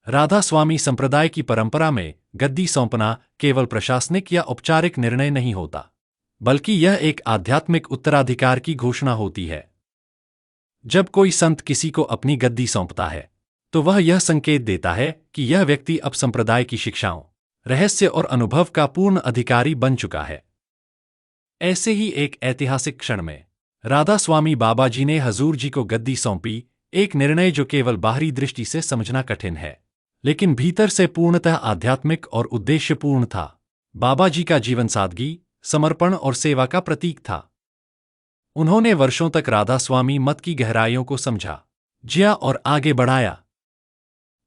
राधा स्वामी संप्रदाय की परंपरा में गद्दी सौंपना केवल प्रशासनिक या औपचारिक निर्णय नहीं होता, बल्कि यह एक आध्यात्मिक उत्तराधिकार की घोषणा होती है। जब कोई संत किसी को अपनी गद्दी सौंपता है, तो वह यह संकेत देता है कि यह व्यक्ति अब संप्रदाय की शिक्षाओं, रहस्य और अनुभव का पूर्ण अधिकारी बन चुका है। ऐसे ही एक ऐतिहासिक क्षण में राधा स्वामी बाबा जी ने हजूर जी को गद्दी सौंपी, एक निर्णय जो केवल बाहरी दृष्टि से समझना कठिन है, लेकिन भीतर से पूर्णतः आध्यात्मिक और उद्देश्यपूर्ण था। बाबा जी का जीवन सादगी, समर्पण और सेवा का प्रतीक था। उन्होंने वर्षों तक राधा स्वामी मत की गहराइयों को समझा, जिया और आगे बढ़ाया।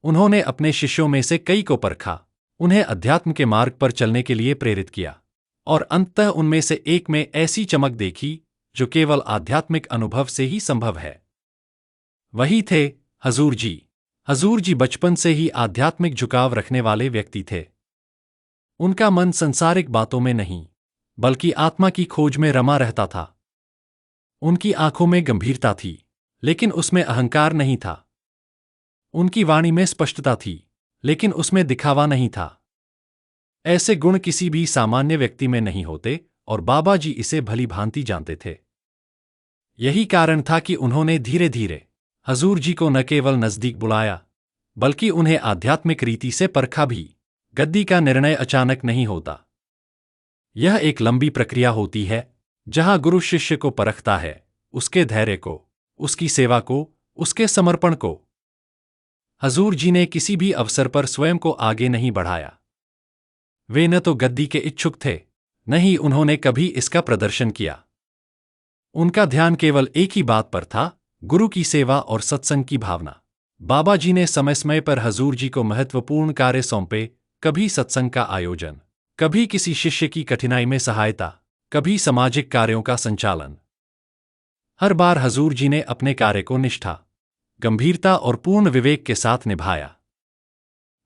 उन्होंने अपने शिष्यों में से कई को परखा, उन्हें अध्यात्म के मार्ग पर चलने के लिए प्रेरित किया, और अंततः उनमें से एक में ऐसी चमक देखी जो केवल आध्यात्मिक अनुभव से ही संभव है। वही थे हजूर जी। हजूर जी बचपन से ही आध्यात्मिक झुकाव रखने वाले व्यक्ति थे। उनका मन संसारिक बातों में नहीं, बल्कि आत्मा की खोज में रमा रहता था। उनकी आंखों में गंभीरता थी, लेकिन उसमें अहंकार नहीं था। उनकी वाणी में स्पष्टता थी, लेकिन उसमें दिखावा नहीं था। ऐसे गुण किसी भी सामान्य व्यक्ति में नहीं होते, और बाबा जी इसे भली भांति जानते थे। यही कारण था कि उन्होंने धीरे धीरे हजूर जी को न केवल नजदीक बुलाया, बल्कि उन्हें आध्यात्मिक रीति से परखा भी। गद्दी का निर्णय अचानक नहीं होता। यह एक लंबी प्रक्रिया होती है, जहां गुरु शिष्य को परखता है, उसके धैर्य को, उसकी सेवा को, उसके समर्पण को। हजूर जी ने किसी भी अवसर पर स्वयं को आगे नहीं बढ़ाया। वे न तो गद्दी के इच्छुक थे, न ही उन्होंने कभी इसका प्रदर्शन किया। उनका ध्यान केवल एक ही बात पर था, गुरु की सेवा और सत्संग की भावना। बाबा जी ने समय समय पर हजूर जी को महत्वपूर्ण कार्य सौंपे, कभी सत्संग का आयोजन, कभी किसी शिष्य की कठिनाई में सहायता, कभी सामाजिक कार्यों का संचालन। हर बार हजूर जी ने अपने कार्य को निष्ठा, गंभीरता और पूर्ण विवेक के साथ निभाया।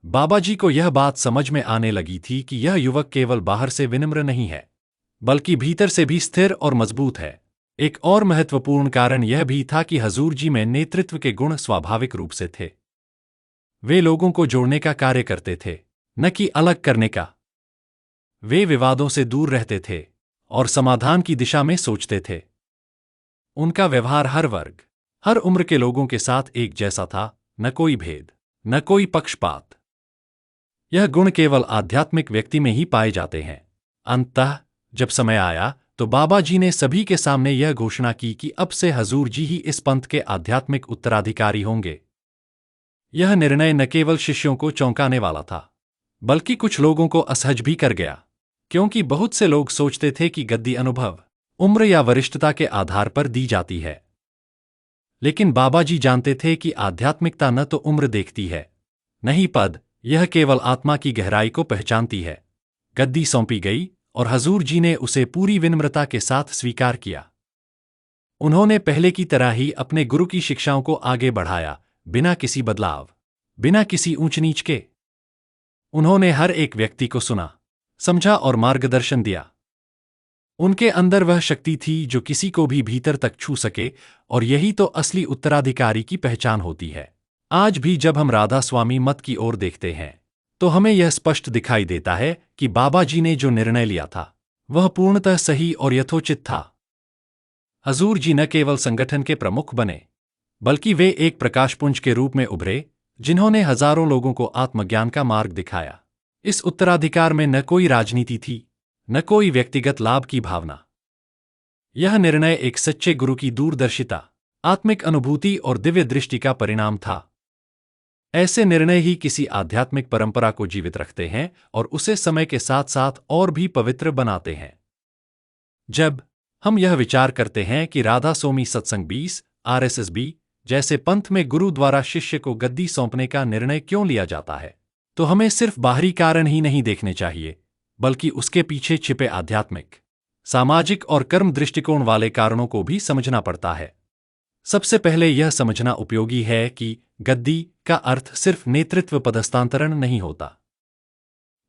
बाबा जी को यह बात समझ में आने लगी थी कि यह युवक केवल बाहर से विनम्र नहीं है, बल्कि भीतर से भी स्थिर और मजबूत है। एक और महत्वपूर्ण कारण यह भी था कि हजूर जी में नेतृत्व के गुण स्वाभाविक रूप से थे। वे लोगों को जोड़ने का कार्य करते थे, न कि अलग करने का। वे विवादों से दूर रहते थे और समाधान की दिशा में सोचते थे। उनका व्यवहार हर वर्ग, हर उम्र के लोगों के साथ एक जैसा था, न कोई भेद, न कोई पक्षपात। यह गुण केवल आध्यात्मिक व्यक्ति में ही पाए जाते हैं। अंततः जब समय आया, तो बाबा जी ने सभी के सामने यह घोषणा की कि अब से हजूर जी ही इस पंथ के आध्यात्मिक उत्तराधिकारी होंगे। यह निर्णय न केवल शिष्यों को चौंकाने वाला था, बल्कि कुछ लोगों को असहज भी कर गया, क्योंकि बहुत से लोग सोचते थे कि गद्दी अनुभव, उम्र या वरिष्ठता के आधार पर दी जाती है। लेकिन बाबा जी जानते थे कि आध्यात्मिकता न तो उम्र देखती है, न ही पद, यह केवल आत्मा की गहराई को पहचानती है। गद्दी सौंपी गई और हजूर जी ने उसे पूरी विनम्रता के साथ स्वीकार किया। उन्होंने पहले की तरह ही अपने गुरु की शिक्षाओं को आगे बढ़ाया, बिना किसी बदलाव, बिना किसी ऊंच नीच के। उन्होंने हर एक व्यक्ति को सुना, समझा और मार्गदर्शन दिया। उनके अंदर वह शक्ति थी जो किसी को भी भीतर तक छू सके, और यही तो असली उत्तराधिकारी की पहचान होती है। आज भी जब हम राधा स्वामी मत की ओर देखते हैं, तो हमें यह स्पष्ट दिखाई देता है कि बाबा जी ने जो निर्णय लिया था, वह पूर्णतः सही और यथोचित था। हजूर जी न केवल संगठन के प्रमुख बने, बल्कि वे एक प्रकाशपुंज के रूप में उभरे, जिन्होंने हजारों लोगों को आत्मज्ञान का मार्ग दिखाया। इस उत्तराधिकार में न कोई राजनीति थी, न कोई व्यक्तिगत लाभ की भावना। यह निर्णय एक सच्चे गुरु की दूरदर्शिता, आत्मिक अनुभूति और दिव्य दृष्टि का परिणाम था। ऐसे निर्णय ही किसी आध्यात्मिक परंपरा को जीवित रखते हैं और उसे समय के साथ साथ और भी पवित्र बनाते हैं। जब हम यह विचार करते हैं कि राधा स्वामी सत्संग 20 RSSB जैसे पंथ में गुरु द्वारा शिष्य को गद्दी सौंपने का निर्णय क्यों लिया जाता है, तो हमें सिर्फ बाहरी कारण ही नहीं देखने चाहिए, बल्कि उसके पीछे छिपे आध्यात्मिक, सामाजिक और कर्म दृष्टिकोण वाले कारणों को भी समझना पड़ता है। सबसे पहले यह समझना उपयोगी है कि गद्दी का अर्थ सिर्फ नेतृत्व पदस्थांतरण नहीं होता।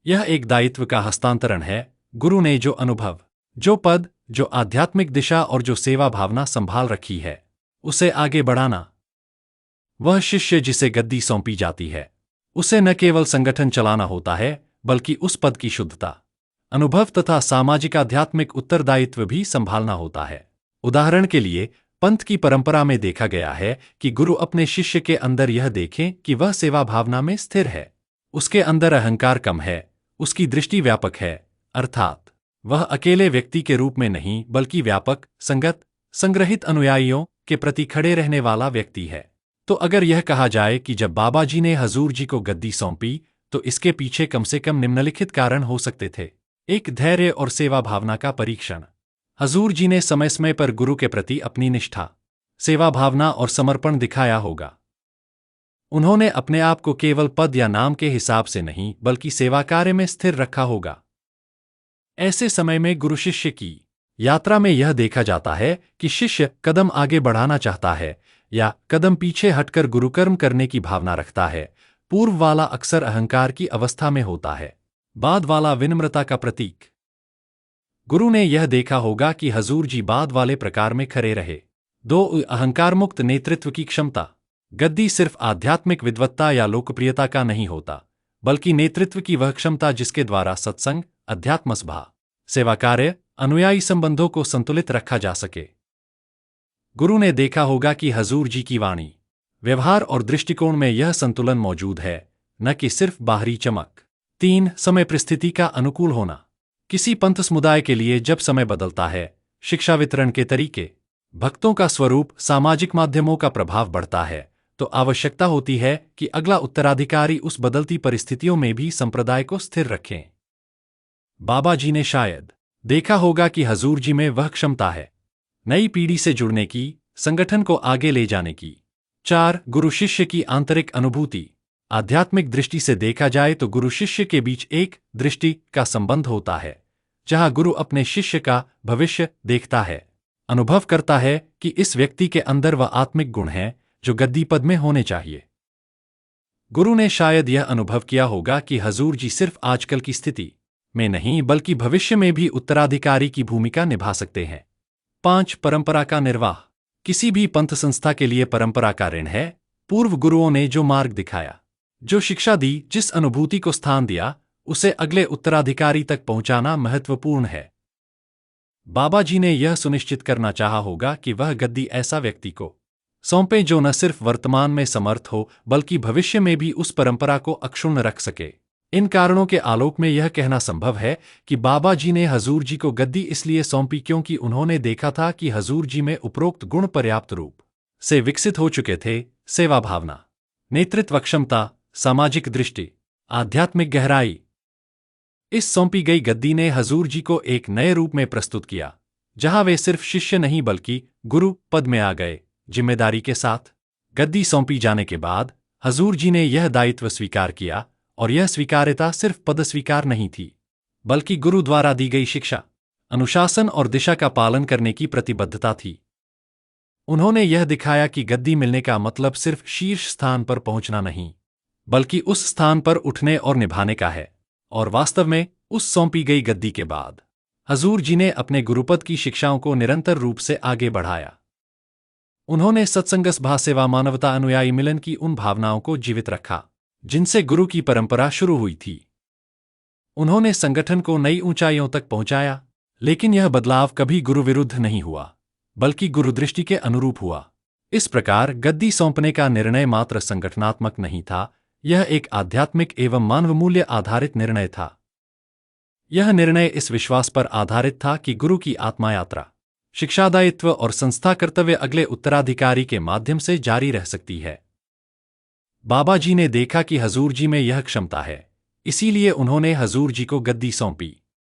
यह एक दायित्व का हस्तांतरण है। गुरु ने जो अनुभव, जो पद, जो आध्यात्मिक दिशा और जो सेवा भावना संभाल रखी है, उसे आगे बढ़ाना। वह शिष्य जिसे गद्दी सौंपी जाती है, उसे न केवल संगठन चलाना होता है बल्कि उस पद की शुद्धता, अनुभव तथा सामाजिक आध्यात्मिक उत्तरदायित्व भी संभालना होता है। उदाहरण के लिए पंथ की परंपरा में देखा गया है कि गुरु अपने शिष्य के अंदर यह देखें कि वह सेवा भावना में स्थिर है, उसके अंदर अहंकार कम है, उसकी दृष्टि व्यापक है, अर्थात वह अकेले व्यक्ति के रूप में नहीं बल्कि व्यापक, संगत, संग्रहित अनुयायियों के प्रति खड़े रहने वाला व्यक्ति है। तो अगर यह कहा जाए कि जब बाबा जी ने हजूर जी को गद्दी सौंपी तो इसके पीछे कम से कम निम्नलिखित कारण हो सकते थे। एक, धैर्य और सेवा भावना का परीक्षण। हजूर जी ने समय समय पर गुरु के प्रति अपनी निष्ठा, सेवा भावना और समर्पण दिखाया होगा। उन्होंने अपने आप को केवल पद या नाम के हिसाब से नहीं बल्कि सेवा कार्य में स्थिर रखा होगा। ऐसे समय में गुरु शिष्य की यात्रा में यह देखा जाता है कि शिष्य कदम आगे बढ़ाना चाहता है या कदम पीछे हटकर गुरुकर्म करने की भावना रखता है। पूर्व वाला अक्सर अहंकार की अवस्था में होता है, बाद वाला विनम्रता का प्रतीक। गुरु ने यह देखा होगा कि हजूर जी बाद वाले प्रकार में खड़े रहे। 2, अहंकार मुक्त नेतृत्व की क्षमता। गद्दी सिर्फ आध्यात्मिक विद्वत्ता या लोकप्रियता का नहीं होता बल्कि नेतृत्व की वह क्षमता जिसके द्वारा सत्संग, अध्यात्म सभा, सेवा कार्य, अनुयायी संबंधों को संतुलित रखा जा सके। गुरु ने देखा होगा कि हजूर जी की वाणी, व्यवहार और दृष्टिकोण में यह संतुलन मौजूद है, न कि सिर्फ बाहरी चमक। 3, समय परिस्थिति का अनुकूल होना। किसी पंथ समुदाय के लिए जब समय बदलता है, शिक्षा वितरण के तरीके, भक्तों का स्वरूप, सामाजिक माध्यमों का प्रभाव बढ़ता है, तो आवश्यकता होती है कि अगला उत्तराधिकारी उस बदलती परिस्थितियों में भी संप्रदाय को स्थिर रखें। बाबा जी ने शायद देखा होगा कि हजूर जी में वह क्षमता है, नई पीढ़ी से जुड़ने की, संगठन को आगे ले जाने की। 4, गुरु शिष्य की आंतरिक अनुभूति। आध्यात्मिक दृष्टि से देखा जाए तो गुरु शिष्य के बीच एक दृष्टि का संबंध होता है, जहां गुरु अपने शिष्य का भविष्य देखता है, अनुभव करता है कि इस व्यक्ति के अंदर वह आत्मिक गुण हैं जो गद्दी पद में होने चाहिए। गुरु ने शायद यह अनुभव किया होगा कि हजूर जी सिर्फ आजकल की स्थिति में नहीं बल्कि भविष्य में भी उत्तराधिकारी की भूमिका निभा सकते हैं। 5, परंपरा का निर्वाह। किसी भी पंथ संस्था के लिए परंपरा का ऋण है। पूर्व गुरुओं ने जो मार्ग दिखाया, जो शिक्षा दी, जिस अनुभूति को स्थान दिया, उसे अगले उत्तराधिकारी तक पहुंचाना महत्वपूर्ण है। बाबा जी ने यह सुनिश्चित करना चाहा होगा कि वह गद्दी ऐसा व्यक्ति को सौंपे जो न सिर्फ वर्तमान में समर्थ हो बल्कि भविष्य में भी उस परंपरा को अक्षुण्ण रख सके। इन कारणों के आलोक में यह कहना संभव है कि बाबा जी ने हजूर जी को गद्दी इसलिए सौंपी क्योंकि उन्होंने देखा था कि हजूर जी में उपरोक्त गुण पर्याप्त रूप से विकसित हो चुके थे: सेवा भावना, नेतृत्व क्षमता, सामाजिक दृष्टि, आध्यात्मिक गहराई। इस सौंपी गई गद्दी ने हजूर जी को एक नए रूप में प्रस्तुत किया, जहां वे सिर्फ शिष्य नहीं बल्कि गुरु पद में आ गए, जिम्मेदारी के साथ। गद्दी सौंपी जाने के बाद हजूर जी ने यह दायित्व स्वीकार किया, और यह स्वीकार्यता सिर्फ पद स्वीकार नहीं थी बल्कि गुरु द्वारा दी गई शिक्षा, अनुशासन और दिशा का पालन करने की प्रतिबद्धता थी। उन्होंने यह दिखाया कि गद्दी मिलने का मतलब सिर्फ शीर्ष स्थान पर पहुंचना नहीं बल्कि उस स्थान पर उठने और निभाने का है। और वास्तव में उस सौंपी गई गद्दी के बाद हजूर जी ने अपने गुरुपद की शिक्षाओं को निरंतर रूप से आगे बढ़ाया। उन्होंने सत्संग, सभा, सेवा, मानवता, अनुयायी मिलन की उन भावनाओं को जीवित रखा जिनसे गुरु की परंपरा शुरू हुई थी। उन्होंने संगठन को नई ऊंचाइयों तक पहुंचाया, लेकिन यह बदलाव कभी गुरु विरुद्ध नहीं हुआ बल्कि गुरु दृष्टि के अनुरूप हुआ। इस प्रकार गद्दी सौंपने का निर्णय मात्र संगठनात्मक नहीं था, यह एक आध्यात्मिक एवं मानव मूल्य आधारित निर्णय था। यह निर्णय इस विश्वास पर आधारित था कि गुरु की आत्मा यात्रा, शिक्षादायित्व और संस्था कर्तव्य अगले उत्तराधिकारी के माध्यम से जारी रह सकती है। बाबा जी ने देखा कि हजूर जी में यह क्षमता है, इसीलिए उन्होंने हजूर जी को गद्दी सौंपी।